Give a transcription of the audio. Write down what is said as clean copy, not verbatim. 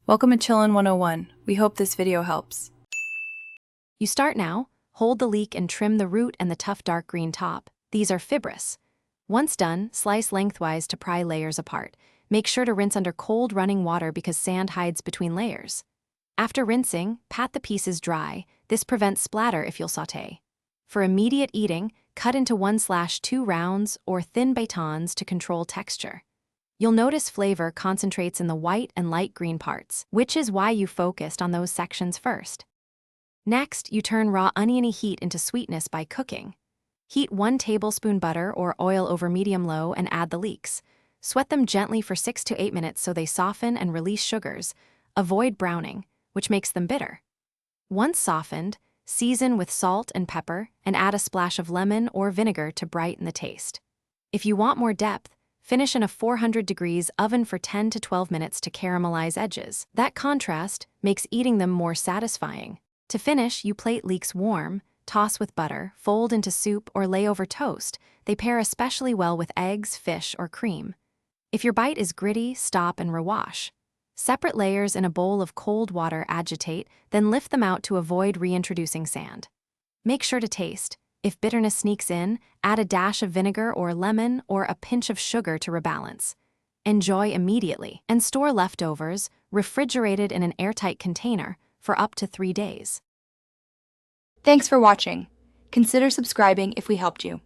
Welcome to Chillin' 101. We hope this video helps. You start now, hold the leek and trim the root and the tough dark green top. These are fibrous. Once done, slice lengthwise to pry layers apart. Make sure to rinse under cold running water because sand hides between layers. After rinsing, pat the pieces dry. This prevents splatter if you'll sauté. For immediate eating, cut into 1/2 rounds or thin batons to control texture. You'll notice flavor concentrates in the white and light green parts, which is why you focused on those sections first. Next, you turn raw oniony heat into sweetness by cooking. Heat 1 tablespoon butter or oil over medium-low and add the leeks. Sweat them gently for 6 to 8 minutes so they soften and release sugars. Avoid browning, which makes them bitter. Once softened, season with salt and pepper and add a splash of lemon or vinegar to brighten the taste. If you want more depth, finish in a 400 degrees oven for 10 to 12 minutes to caramelize edges. That contrast makes eating them more satisfying. To finish, you plate leeks warm, toss with butter, fold into soup or lay over toast. They pair especially well with eggs, fish, or cream. If your bite is gritty, stop and rewash. Separate layers in a bowl of cold water, agitate, then lift them out to avoid reintroducing sand. Make sure to taste. If bitterness sneaks in, add a dash of vinegar or lemon or a pinch of sugar to rebalance. Enjoy immediately and store leftovers, refrigerated in an airtight container, for up to 3 days. Thanks for watching. Consider subscribing if we helped you.